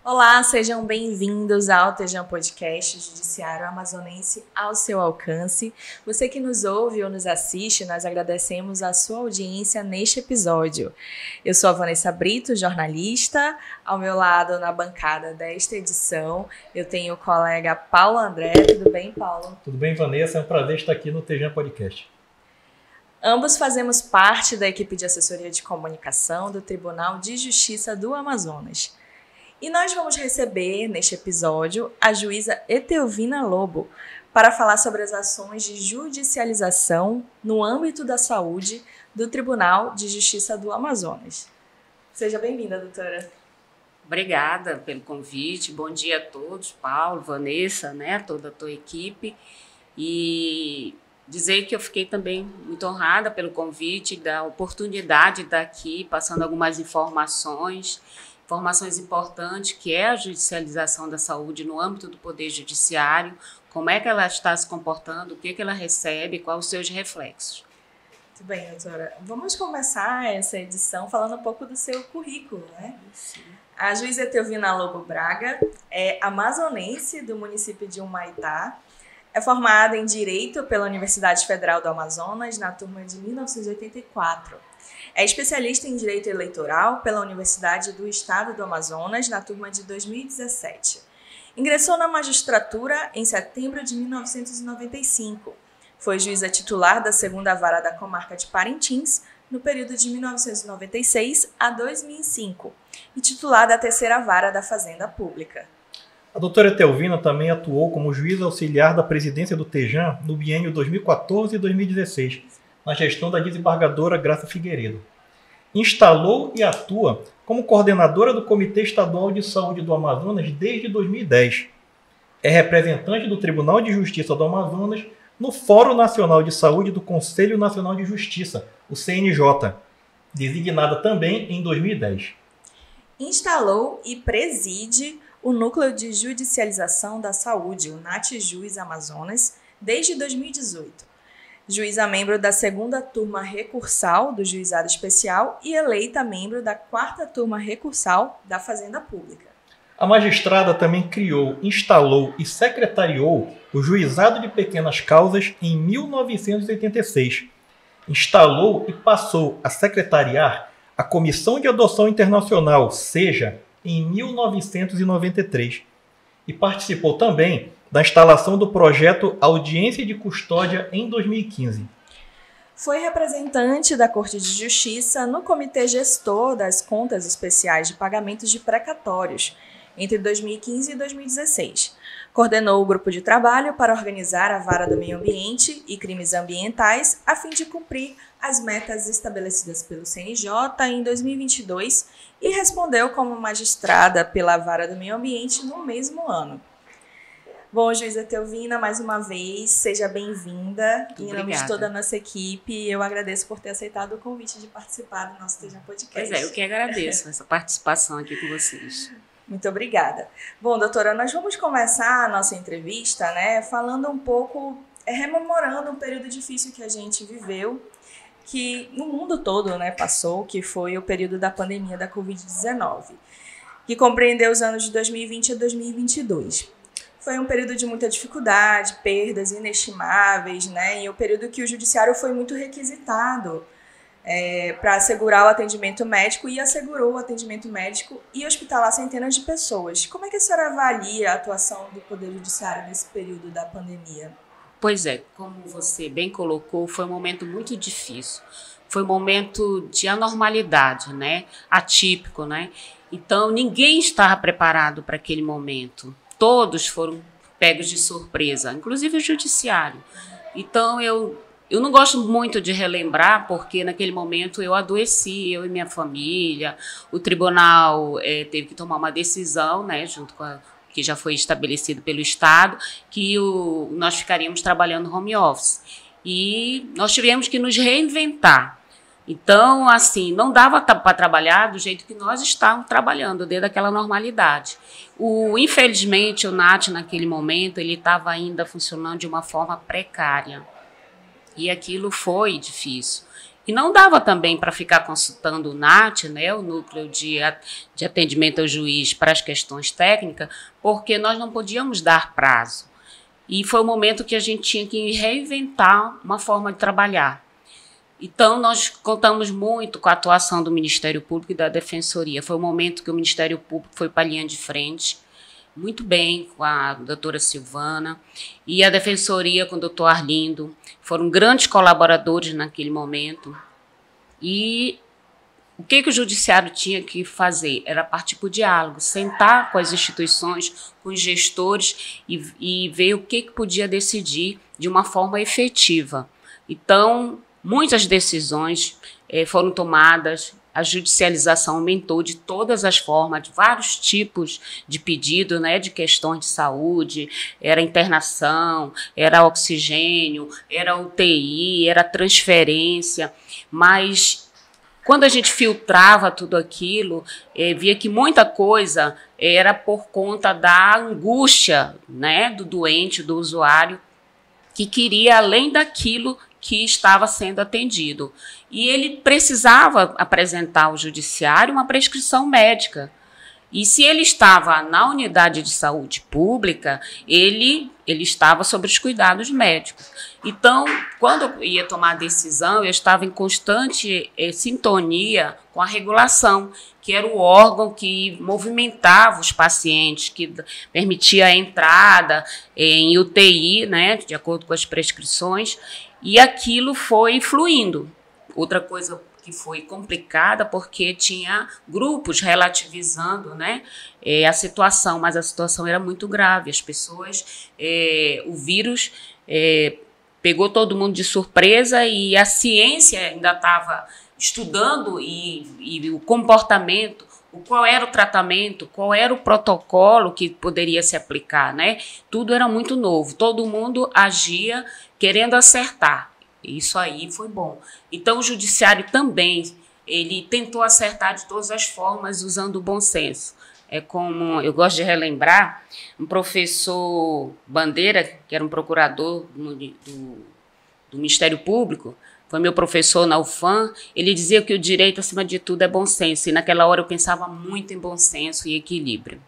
Olá, sejam bem-vindos ao Tejam Podcast Judiciário Amazonense ao seu alcance. Você que nos ouve ou nos assiste, nós agradecemos a sua audiência neste episódio. Eu sou a Vanessa Brito, jornalista. Ao meu lado, na bancada desta edição, eu tenho o colega Paulo André. Tudo bem, Paulo? Tudo bem, Vanessa? É um prazer estar aqui no Tejam Podcast. Ambos fazemos parte da equipe de assessoria de comunicação do Tribunal de Justiça do Amazonas. E nós vamos receber, neste episódio, a juíza Etelvina Lobo para falar sobre as ações de judicialização no âmbito da saúde do Tribunal de Justiça do Amazonas. Seja bem-vinda, doutora. Obrigada pelo convite. Bom dia a todos, Paulo, Vanessa, toda a tua equipe. E dizer que eu fiquei também muito honrada pelo convite, da oportunidade de estar aqui, passando algumas informações importantes, que é a judicialização da saúde no âmbito do Poder Judiciário, como é que ela está se comportando, o que ela recebe, quais os seus reflexos. Muito bem, doutora. Vamos começar essa edição falando um pouco do seu currículo, né? Sim. A juíza Etelvina Lobo Braga é amazonense do município de Humaitá, é formada em Direito pela Universidade Federal do Amazonas na turma de 1984. É especialista em Direito Eleitoral pela Universidade do Estado do Amazonas na turma de 2017. Ingressou na magistratura em setembro de 1995. Foi juíza titular da 2ª Vara da Comarca de Parintins no período de 1996 a 2005 e titular da 3ª Vara da Fazenda Pública. A doutora Etelvina também atuou como juíza auxiliar da presidência do Tejam no biênio 2014 e 2016, na gestão da desembargadora Graça Figueiredo. Instalou e atua como coordenadora do Comitê Estadual de Saúde do Amazonas desde 2010. É representante do Tribunal de Justiça do Amazonas no Fórum Nacional de Saúde do Conselho Nacional de Justiça, o CNJ, designada também em 2010. Instalou e preside o Núcleo de Judicialização da Saúde, o NATJUS Amazonas, desde 2018. Juíza membro da 2ª Turma Recursal do Juizado Especial e eleita membro da 4ª Turma Recursal da Fazenda Pública. A magistrada também criou, instalou e secretariou o Juizado de Pequenas Causas em 1986. Instalou e passou a secretariar a Comissão de Adoção Internacional, SEJA, em 1993. E participou também da instalação do projeto Audiência de Custódia em 2015. Foi representante da Corte de Justiça no Comitê Gestor das Contas Especiais de Pagamentos de Precatórios, entre 2015 e 2016. Coordenou o grupo de trabalho para organizar a Vara do Meio Ambiente e Crimes Ambientais, a fim de cumprir as metas estabelecidas pelo CNJ em 2022 e respondeu como magistrada pela Vara do Meio Ambiente no mesmo ano. Bom, juíza Etelvina, mais uma vez, seja bem-vinda. Em nome de toda a nossa equipe, eu agradeço por ter aceitado o convite de participar do nosso Tejam Podcast. Pois é, eu que agradeço essa participação aqui com vocês. Muito obrigada. Bom, doutora, nós vamos começar a nossa entrevista, falando um pouco, rememorando um período difícil que a gente viveu, que no mundo todo, passou, que foi o período da pandemia da Covid-19, que compreendeu os anos de 2020 a 2022. Foi um período de muita dificuldade, perdas inestimáveis, e um período que o judiciário foi muito requisitado para assegurar o atendimento médico e assegurou o atendimento médico e hospitalar centenas de pessoas. Como é que a senhora avalia a atuação do Poder Judiciário nesse período da pandemia? Pois é, como você bem colocou, foi um momento muito difícil. Foi um momento de anormalidade, atípico, Então, ninguém estava preparado para aquele momento. Todos foram pegos de surpresa, inclusive o judiciário. Então, eu não gosto muito de relembrar, porque naquele momento eu adoeci, eu e minha família. O tribunal teve que tomar uma decisão, junto com que já foi estabelecido pelo Estado, que nós ficaríamos trabalhando home office. E nós tivemos que nos reinventar. Então, assim, não dava para trabalhar do jeito que nós estávamos trabalhando, dentro daquela normalidade. Infelizmente, o NAT, naquele momento, ele estava ainda funcionando de uma forma precária. E aquilo foi difícil. E não dava também para ficar consultando o NAT, né, o Núcleo de Atendimento ao Juiz para as questões técnicas, porque nós não podíamos dar prazo. E foi o momento que a gente tinha que reinventar uma forma de trabalhar. Então, nós contamos muito com a atuação do Ministério Público e da Defensoria. Foi o momento que o Ministério Público foi para a linha de frente, muito bem, com a doutora Silvana, e a Defensoria com o doutor Arlindo. Foram grandes colaboradores naquele momento. E o que o Judiciário tinha que fazer? Era partir para o diálogo, sentar com as instituições, com os gestores e ver o que podia decidir de uma forma efetiva. Então, muitas decisões foram tomadas, a judicialização aumentou de todas as formas, de vários tipos de pedido, né, de questões de saúde, era internação, era oxigênio, era UTI, era transferência, mas quando a gente filtrava tudo aquilo, via que muita coisa era por conta da angústia, né, do doente, do usuário, que queria além daquilo que estava sendo atendido. E ele precisava apresentar ao judiciário uma prescrição médica. E se ele estava na unidade de saúde pública, ele estava sob os cuidados médicos. Então, quando eu ia tomar a decisão, eu estava em constante sintonia com a regulação, que era o órgão que movimentava os pacientes, que permitia a entrada em UTI, né, de acordo com as prescrições, e aquilo foi fluindo. Outra coisa que foi complicada, porque tinha grupos relativizando, né, a situação, mas a situação era muito grave. As pessoas, o vírus pegou todo mundo de surpresa e a ciência ainda estava estudando e o comportamento, qual era o tratamento, qual era o protocolo que poderia se aplicar, né? Tudo era muito novo, todo mundo agia querendo acertar. Isso aí foi bom. Então, o judiciário também, ele tentou acertar de todas as formas, usando o bom senso. É como, eu gosto de relembrar, um professor Bandeira, que era um procurador do Ministério Público, foi meu professor na UFAM, ele dizia que o direito, acima de tudo, é bom senso. E naquela hora eu pensava muito em bom senso e equilíbrio.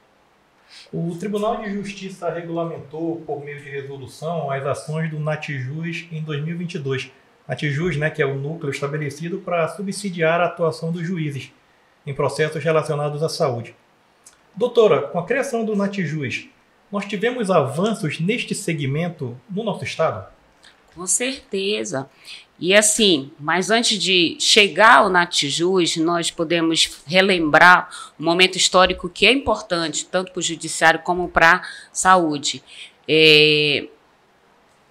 O Tribunal de Justiça regulamentou, por meio de resolução, as ações do NATJUS em 2022. NATJUS, né, que é o núcleo estabelecido para subsidiar a atuação dos juízes em processos relacionados à saúde. Doutora, com a criação do NATJUS, nós tivemos avanços neste segmento no nosso estado? Com certeza. E assim, mas antes de chegar ao NATJUS, nós podemos relembrar um momento histórico que é importante, tanto para o judiciário como para a saúde.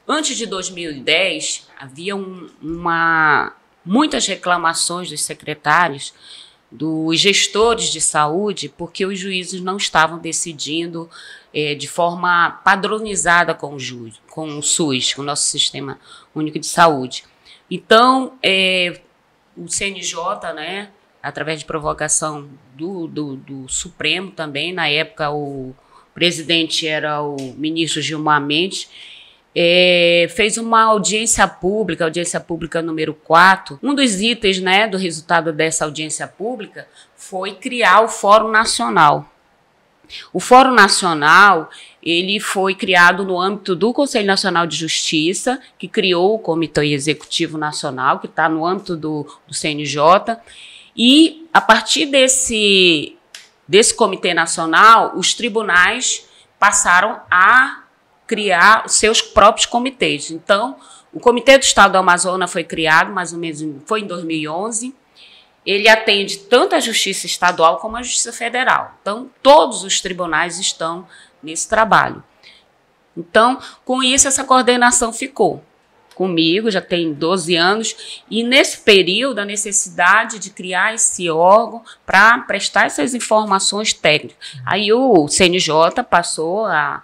Antes de 2010, havia muitas reclamações dos secretários, dos gestores de saúde, porque os juízes não estavam decidindo de forma padronizada com o SUS, com o nosso Sistema Único de Saúde. Então, o CNJ, né, através de provocação do Supremo também, na época o presidente era o ministro Gilmar Mendes, fez uma audiência pública número 4. Um dos itens, né, do resultado dessa audiência pública foi criar o Fórum Nacional. O Fórum Nacional, ele foi criado no âmbito do Conselho Nacional de Justiça, que criou o Comitê Executivo Nacional, que está no âmbito do CNJ, e a partir desse Comitê Nacional, os tribunais passaram a criar os seus próprios comitês. Então, o Comitê do Estado do Amazonas foi criado, mais ou menos, foi em 2011, ele atende tanto a Justiça Estadual como a Justiça Federal. Então, todos os tribunais estão nesse trabalho. Então, com isso, essa coordenação ficou comigo, já tem 12 anos, e nesse período, a necessidade de criar esse órgão para prestar essas informações técnicas. Aí o CNJ passou a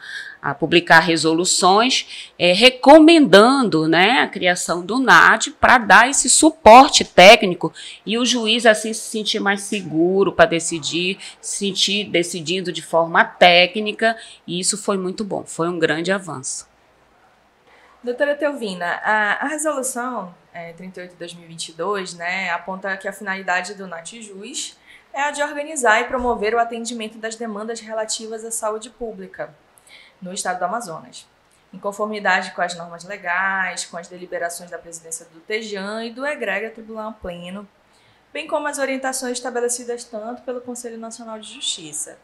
publicar resoluções recomendando, né, a criação do NAT para dar esse suporte técnico e o juiz assim se sentir mais seguro para decidir, se sentir decidindo de forma técnica, e isso foi muito bom, foi um grande avanço. Doutora Teovina, a resolução 38 de 2022, né, aponta que a finalidade do NATJUS é a de organizar e promover o atendimento das demandas relativas à saúde pública no estado do Amazonas, em conformidade com as normas legais, com as deliberações da presidência do TEJAN e do Egrégio Tribunal Pleno, bem como as orientações estabelecidas tanto pelo Conselho Nacional de Justiça.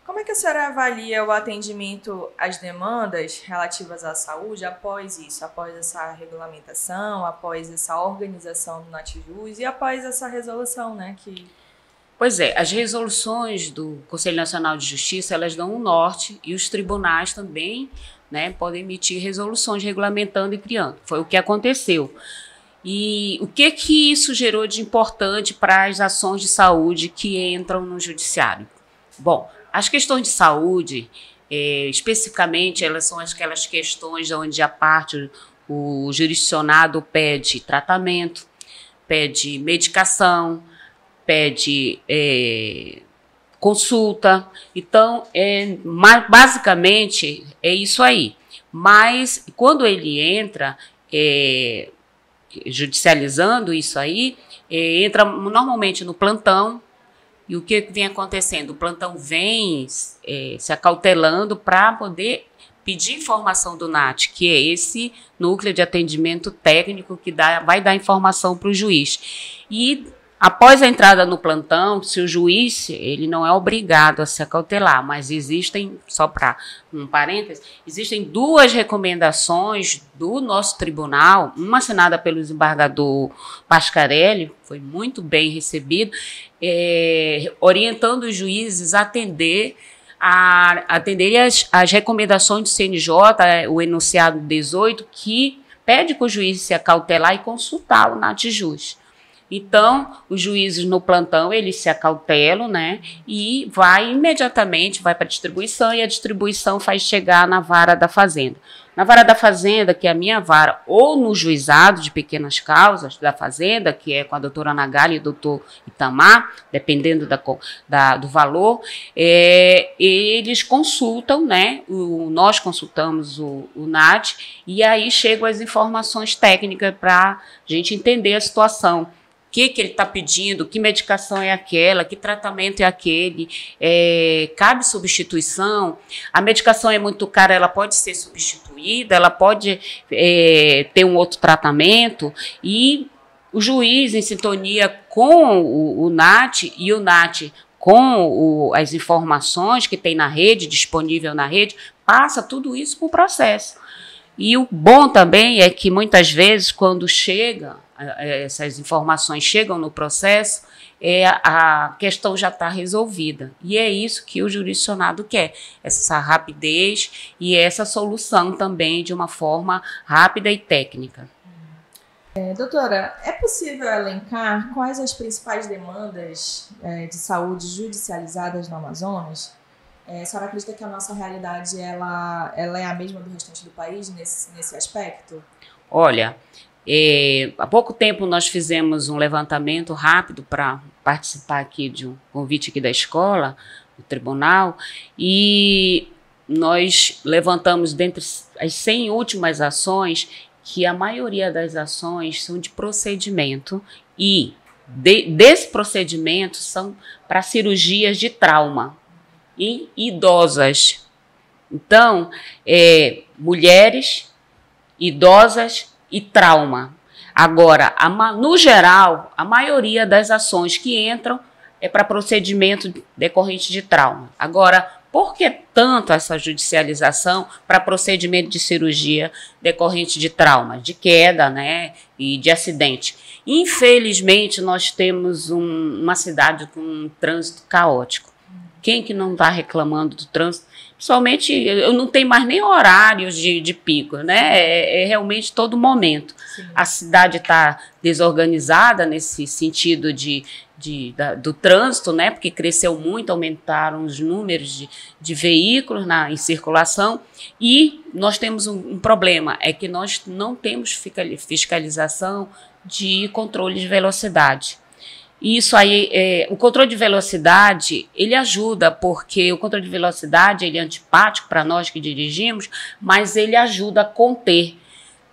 Como é que a senhora avalia o atendimento às demandas relativas à saúde após isso, após essa regulamentação, após essa organização do NATJUS e após essa resolução, né? Pois é, as resoluções do Conselho Nacional de Justiça, elas dão um norte e os tribunais também, né, podem emitir resoluções regulamentando e criando. Foi o que aconteceu. E o que isso gerou de importante para as ações de saúde que entram no judiciário? Bom, as questões de saúde, especificamente, elas são aquelas questões onde a parte, o jurisdicionado pede tratamento, pede medicação, pede consulta. Então, basicamente, é isso aí. Mas, quando ele entra judicializando isso aí, entra normalmente no plantão. E o que vem acontecendo? O plantão vem se acautelando para poder pedir informação do NAT, que é esse núcleo de atendimento técnico que vai dar informação para o juiz. E após a entrada no plantão, se o juiz, ele não é obrigado a se acautelar, mas existem, só para um parênteses, existem 2 recomendações do nosso tribunal, uma assinada pelo desembargador Pascarelli, foi muito bem recebido, orientando os juízes a atenderem as recomendações do CNJ, o enunciado 18, que pede para o juiz se acautelar e consultar o NATJUS. Então, os juízes no plantão, eles se acautelam, né, e imediatamente vai para a distribuição, e a distribuição faz chegar na vara da Fazenda. Na vara da Fazenda, que é a minha vara, ou no juizado de pequenas causas da Fazenda, que é com a doutora Ana Gália e o doutor Itamar, dependendo do valor, eles consultam, né, nós consultamos o NAT, e aí chegam as informações técnicas para a gente entender a situação. O que ele está pedindo, que medicação é aquela, que tratamento é aquele, cabe substituição, a medicação é muito cara, ela pode ser substituída, ela pode ter um outro tratamento, e o juiz em sintonia com o NAT e o NAT com as informações que tem na rede, disponível na rede, passa tudo isso para o processo. E o bom também é que muitas vezes quando essas informações chegam no processo, a questão já está resolvida. E é isso que o jurisdicionado quer, essa rapidez e essa solução também de uma forma rápida e técnica. Doutora, é possível elencar quais as principais demandas de saúde judicializadas no Amazonas? A senhora acredita que a nossa realidade ela é a mesma do restante do país nesse aspecto? Olha, há pouco tempo nós fizemos um levantamento rápido para participar aqui de um convite aqui da escola, do tribunal, e nós levantamos dentre as 100 últimas ações que a maioria das ações são de procedimento e desse procedimento são para cirurgias de trauma em idosas. Então, mulheres, idosas e trauma. Agora, no geral, a maioria das ações que entram é para procedimento decorrente de trauma. Agora, por que tanto essa judicialização para procedimento de cirurgia decorrente de trauma, de queda, né, e de acidente? Infelizmente, nós temos uma cidade com um trânsito caótico. Quem que não está reclamando do trânsito? Principalmente, eu não tenho mais nem horários de pico, né? É realmente todo momento. Sim. A cidade está desorganizada nesse sentido do trânsito, né? Porque cresceu muito, aumentaram os números de veículos em circulação. E nós temos um problema, é que nós não temos fiscalização de controle de velocidade. Isso aí, o controle de velocidade, ele ajuda, porque o controle de velocidade ele é antipático para nós que dirigimos, mas ele ajuda a conter.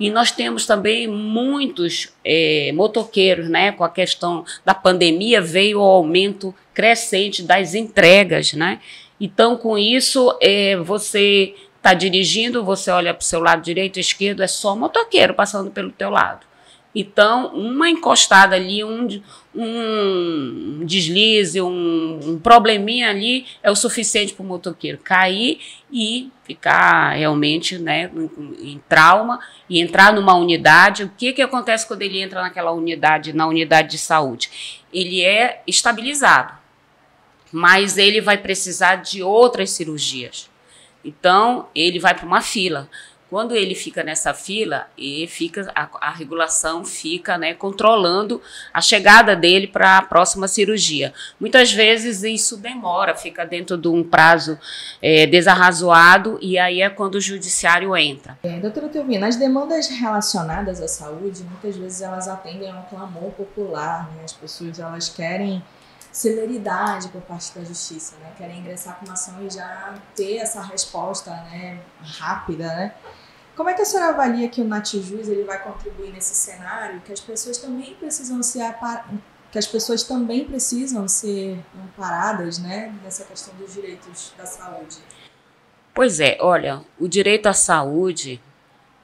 E nós temos também muitos motoqueiros, né? Com a questão da pandemia veio o aumento crescente das entregas, né? Então, com isso, você está dirigindo, você olha para o seu lado direito e esquerdo, é só motoqueiro passando pelo teu lado. Então, uma encostada ali, um deslize, um probleminha ali é o suficiente para o motoqueiro cair e ficar realmente, né, em trauma e entrar numa unidade. O que acontece quando ele entra naquela unidade, na unidade de saúde? Ele é estabilizado, mas ele vai precisar de outras cirurgias. Então, ele vai para uma fila. Quando ele fica nessa fila, a regulação fica, né, controlando a chegada dele para a próxima cirurgia. Muitas vezes isso demora, fica dentro de um prazo desarrazoado, e aí é quando o judiciário entra. Doutora Teovina, as demandas relacionadas à saúde, muitas vezes elas atendem a um clamor popular, né? As pessoas elas querem celeridade por parte da justiça, né? Querem ingressar com uma ação e já ter essa resposta, né, rápida, né? Como é que a senhora avalia que o Natjuz ele vai contribuir nesse cenário, que as pessoas também precisam ser amparadas, né, nessa questão dos direitos da saúde? Pois é, olha, o direito à saúde,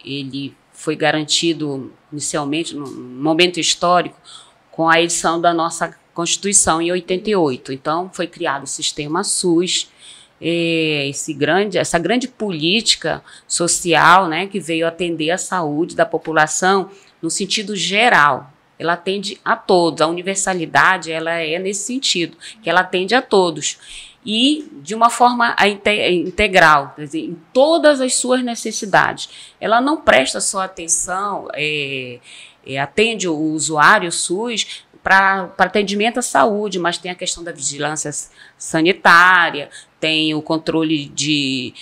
ele foi garantido inicialmente, num momento histórico, com a edição da nossa Constituição em 88. Então, foi criado o sistema SUS, essa grande política social, né, que veio atender a saúde da população no sentido geral. Ela atende a todos, a universalidade ela é nesse sentido, que ela atende a todos. E de uma forma integral, quer dizer, em todas as suas necessidades. Ela não presta só atenção, atende o usuário SUS para atendimento à saúde, mas tem a questão da vigilância sanitária, tem o controle de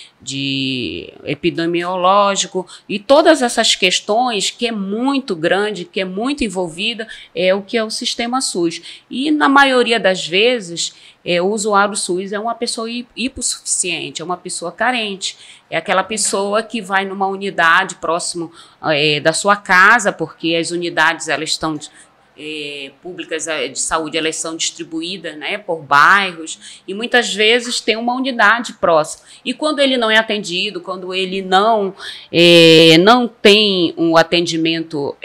epidemiológico e todas essas questões que é muito grande, que é muito envolvida, é o que é o sistema SUS. E na maioria das vezes, o usuário SUS é uma pessoa hipossuficiente, é uma pessoa carente, é aquela pessoa que vai numa unidade próximo da sua casa, porque as unidades elas estão públicas de saúde, elas são distribuídas, né, por bairros, e muitas vezes tem uma unidade próxima. E quando ele não é atendido, quando ele não tem um atendimento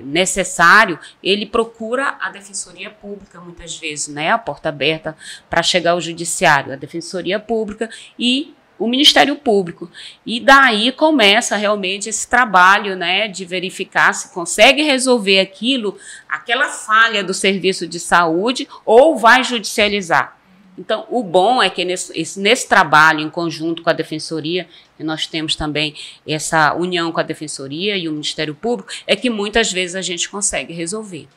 necessário, ele procura a Defensoria Pública, muitas vezes, né, a porta aberta para chegar ao Judiciário, a Defensoria Pública e o Ministério Público. E daí começa realmente esse trabalho, né, de verificar se consegue resolver aquela falha do serviço de saúde ou vai judicializar. Então, o bom é que nesse trabalho em conjunto com a Defensoria, e nós temos também essa união com a Defensoria e o Ministério Público, é que muitas vezes a gente consegue resolver.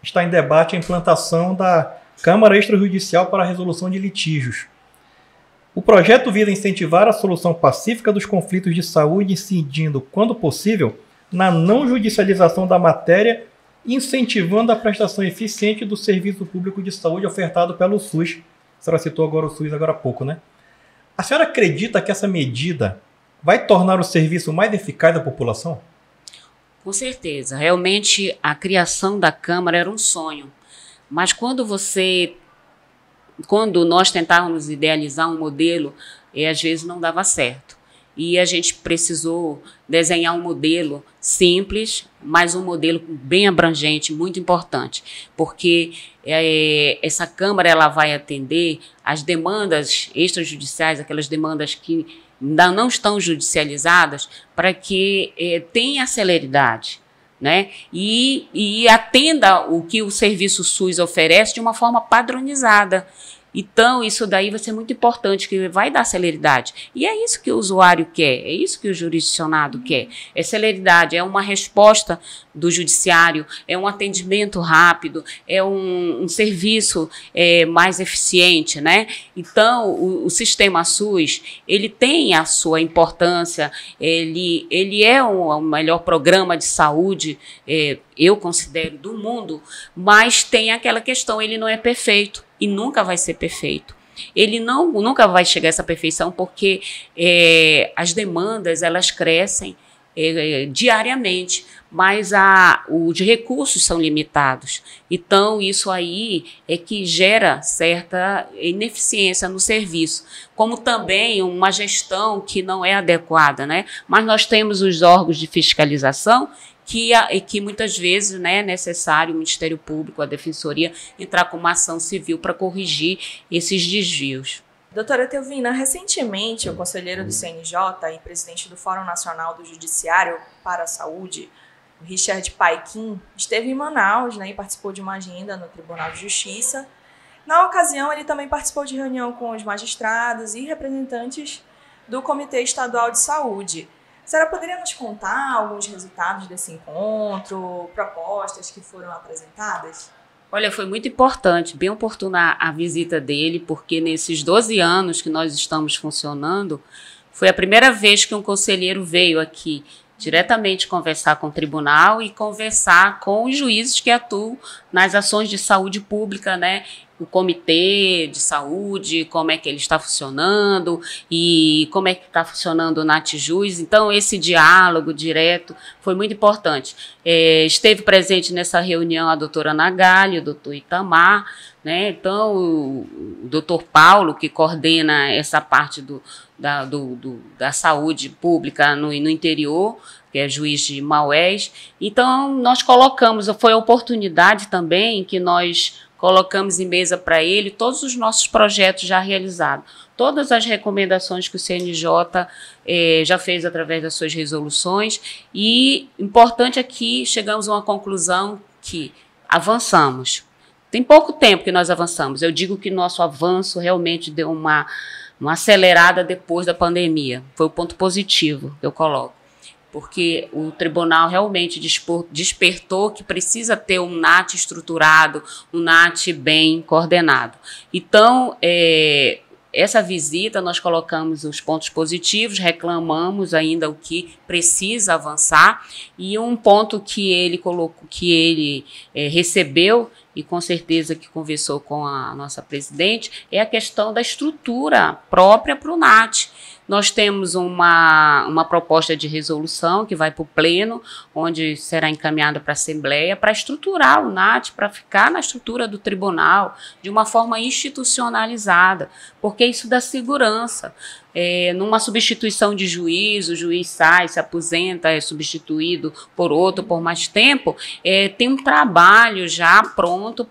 Está em debate a implantação da Câmara Extrajudicial para a Resolução de Litígios. O projeto visa incentivar a solução pacífica dos conflitos de saúde, incidindo, quando possível, na não judicialização da matéria, incentivando a prestação eficiente do serviço público de saúde ofertado pelo SUS. A senhora citou agora o SUS agora há pouco, né? A senhora acredita que essa medida vai tornar o serviço mais eficaz à população? Com certeza. Realmente, a criação da Câmara era um sonho. Mas quando nós tentávamos idealizar um modelo, às vezes não dava certo. E a gente precisou desenhar um modelo simples, mas um modelo bem abrangente, muito importante, porque essa Câmara ela vai atender as demandas extrajudiciais, aquelas demandas que ainda não estão judicializadas, para que tenha celeridade, né? E atenda o que o serviço SUS oferece de uma forma padronizada. Então, isso daí vai ser muito importante, que vai dar celeridade. E é isso que o usuário quer, é isso que o jurisdicionado quer. É celeridade, é uma resposta do judiciário, é um atendimento rápido, é um serviço mais eficiente, né? Então, o sistema SUS, ele tem a sua importância, ele é o melhor programa de saúde, eu considero, do mundo, mas tem aquela questão, ele não é perfeito. E nunca vai ser perfeito. Ele nunca vai chegar a essa perfeição porque as demandas elas crescem diariamente, mas os recursos são limitados. Então, isso aí é que gera certa ineficiência no serviço, como também uma gestão que não é adequada, né? Mas nós temos os órgãos de fiscalização que muitas vezes, né, é necessário o Ministério Público, a Defensoria, entrar com uma ação civil para corrigir esses desvios. Doutora Telvina, recentemente o conselheiro do CNJ e presidente do Fórum Nacional do Judiciário para a Saúde, o Richard Paikin, esteve em Manaus, né, e participou de uma agenda no Tribunal de Justiça. Na ocasião, ele também participou de reunião com os magistrados e representantes do Comitê Estadual de Saúde. A senhora poderia nos contar alguns resultados desse encontro, propostas que foram apresentadas? Olha, foi muito importante, bem oportuna a visita dele, porque nesses 12 anos que nós estamos funcionando, foi a primeira vez que um conselheiro veio aqui diretamente conversar com o tribunal e conversar com os juízes que atuam nas ações de saúde pública, né? O comitê de saúde, como é que ele está funcionando e como é que está funcionando o Natjuz. Então, esse diálogo direto foi muito importante. Esteve presente nessa reunião a doutora Nagali, o doutor Itamar, né? Então, o doutor Paulo, que coordena essa parte da saúde pública no interior, que é juiz de Maués. Então, nós colocamos, foi a oportunidade também que nós colocamos em mesa para ele todos os nossos projetos já realizados, todas as recomendações que o CNJ já fez através das suas resoluções, e importante aqui, chegamos a uma conclusão que avançamos. Tem pouco tempo que nós avançamos, eu digo que nosso avanço realmente deu uma acelerada depois da pandemia, foi o ponto positivo que eu coloco. Porque o tribunal realmente despertou que precisa ter um NAT estruturado, um NAT bem coordenado. Então, essa visita nós colocamos os pontos positivos, reclamamos ainda o que precisa avançar, e um ponto que ele colocou, que ele recebeu, e com certeza que conversou com a nossa presidente, é a questão da estrutura própria para o NAT. Nós temos uma proposta de resolução que vai para o Pleno, onde será encaminhada para a Assembleia, para estruturar o NAT, para ficar na estrutura do tribunal, de uma forma institucionalizada, porque isso dá segurança. Numa substituição de juiz, o juiz sai, se aposenta, é substituído por outro por mais tempo, tem um trabalho já pronto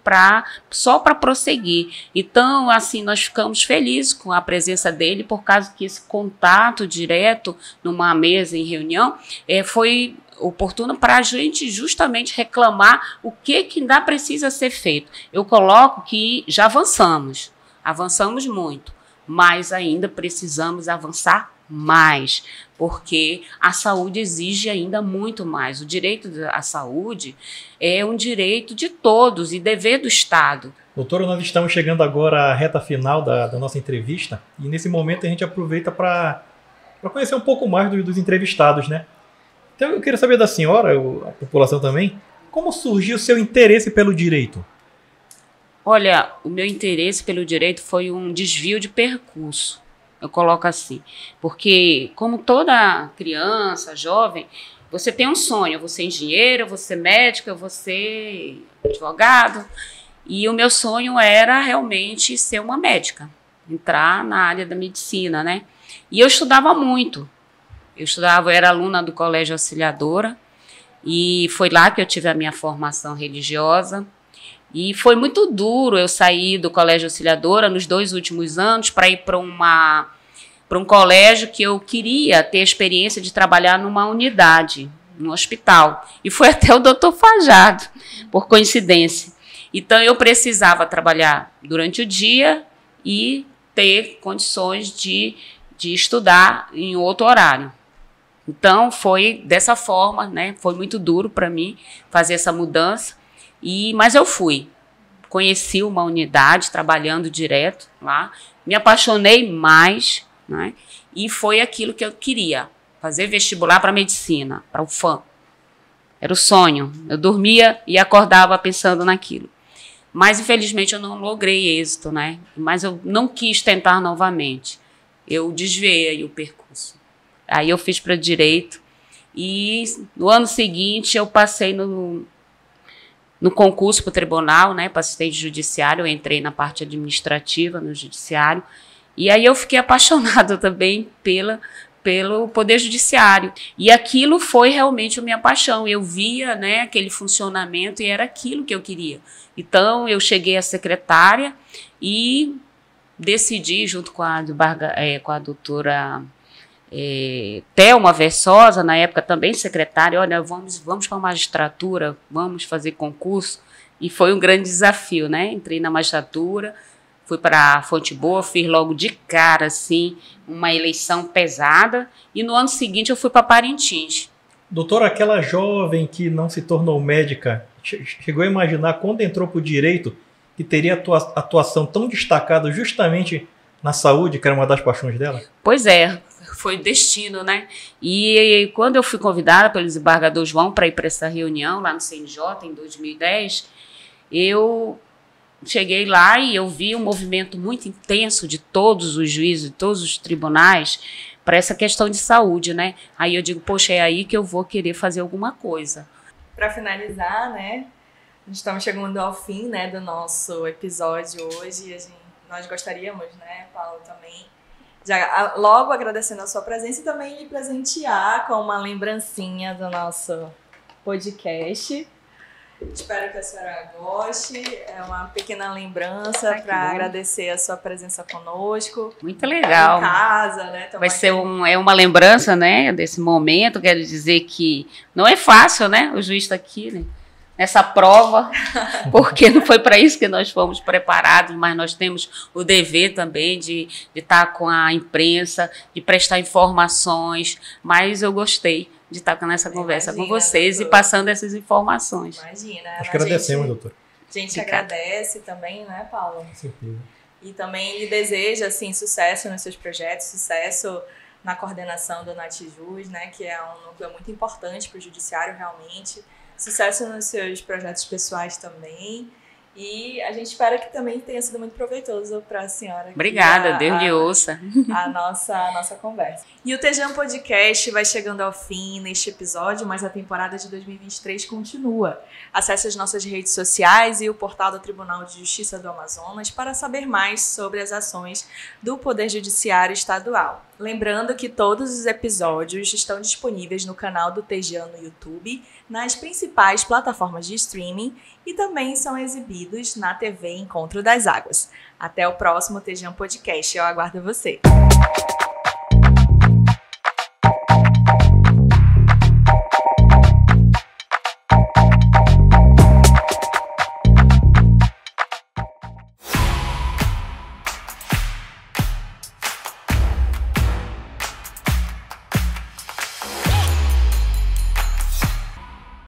só para prosseguir. Então, assim, nós ficamos felizes com a presença dele, por causa que esse contato direto numa mesa em reunião foi oportuno para a gente justamente reclamar o que ainda precisa ser feito. Eu coloco que já avançamos muito, mas ainda precisamos avançar mais, porque a saúde exige ainda muito mais. O direito à saúde é um direito de todos e dever do Estado. Doutora, nós estamos chegando agora à reta final da nossa entrevista, e nesse momento a gente aproveita para conhecer um pouco mais dos entrevistados, né? Então eu queria saber da senhora, a população também, como surgiu o seu interesse pelo direito? Olha, o meu interesse pelo direito foi um desvio de percurso, eu coloco assim, porque como toda criança, jovem, você tem um sonho, eu vou ser engenheiro, eu vou ser médico, eu vou ser advogado, e o meu sonho era realmente ser uma médica, entrar na área da medicina, né? E eu estudava muito, eu era aluna do Colégio Auxiliadora, e foi lá que eu tive a minha formação religiosa. E foi muito duro eu sair do Colégio Auxiliadora nos 2 últimos anos para ir para um colégio que eu queria ter a experiência de trabalhar numa unidade, no hospital. E foi até o doutor Fajardo, por coincidência. Então, eu precisava trabalhar durante o dia e ter condições de estudar em outro horário. Então, foi dessa forma, né? Foi muito duro para mim fazer essa mudança. Mas eu fui, conheci uma unidade trabalhando direto lá, me apaixonei mais, né? E foi aquilo que eu queria, fazer vestibular para medicina, para o UFAM. Era o sonho, eu dormia e acordava pensando naquilo. Mas infelizmente eu não logrei êxito, né? Mas eu não quis tentar novamente, eu desviei aí o percurso. Aí eu fiz para direito E no ano seguinte eu passei no concurso para o tribunal, né, para assistente judiciário. Eu entrei na parte administrativa no judiciário. E aí eu fiquei apaixonada também pelo Poder Judiciário. E aquilo foi realmente a minha paixão. Eu via, né, aquele funcionamento e era aquilo que eu queria. Então, eu cheguei a secretária e decidi, junto com a doutora Thelma Versosa, na época também secretária, olha, vamos para a magistratura, vamos fazer concurso. E foi um grande desafio, né? Entrei na magistratura, fui para Fonte Boa, fiz logo de cara, assim, uma eleição pesada. E no ano seguinte eu fui para Parintins. Doutora, aquela jovem que não se tornou médica, chegou a imaginar quando entrou para o direito que teria atuação tão destacada justamente na saúde, que era uma das paixões dela? Pois é, foi destino, né? E quando eu fui convidada pelo desembargador João para ir para essa reunião lá no CNJ em 2010, eu cheguei lá e eu vi um movimento muito intenso de todos os juízes, de todos os tribunais para essa questão de saúde, né? Aí eu digo, poxa, é aí que eu vou querer fazer alguma coisa. Para finalizar, né? Estamos chegando ao fim, né, do nosso episódio hoje. Nós gostaríamos, né, Paulo, também, já logo agradecendo a sua presença e também lhe presentear com uma lembrancinha do nosso podcast. Espero que a senhora goste. É uma pequena lembrança para agradecer a sua presença conosco. Muito legal. Em casa, né? Vai ser uma lembrança, né, desse momento. Quero dizer que não é fácil, né? O juiz está aqui, né, nessa prova, porque não foi para isso que nós fomos preparados, mas nós temos o dever também de estar com a imprensa, de prestar informações. Mas eu gostei de estar nessa conversa com vocês, doutora, e passando essas informações. Imagina. Nós agradecemos, doutora. A gente agradece também, né, Paulo? Com certeza. E também lhe deseja, assim, sucesso nos seus projetos, sucesso na coordenação do Natijus, né, que é um núcleo muito importante para o judiciário, realmente. Sucesso nos seus projetos pessoais também. E a gente espera que também tenha sido muito proveitoso para a senhora. Obrigada, Deus lhe ouça. A nossa conversa. E o TGM Podcast vai chegando ao fim neste episódio, mas a temporada de 2023 continua. Acesse as nossas redes sociais e o portal do Tribunal de Justiça do Amazonas para saber mais sobre as ações do Poder Judiciário Estadual. Lembrando que todos os episódios estão disponíveis no canal do TGM no YouTube, nas principais plataformas de streaming e também são exibidos na TV Encontro das Águas. Até o próximo TGM Podcast. Eu aguardo você.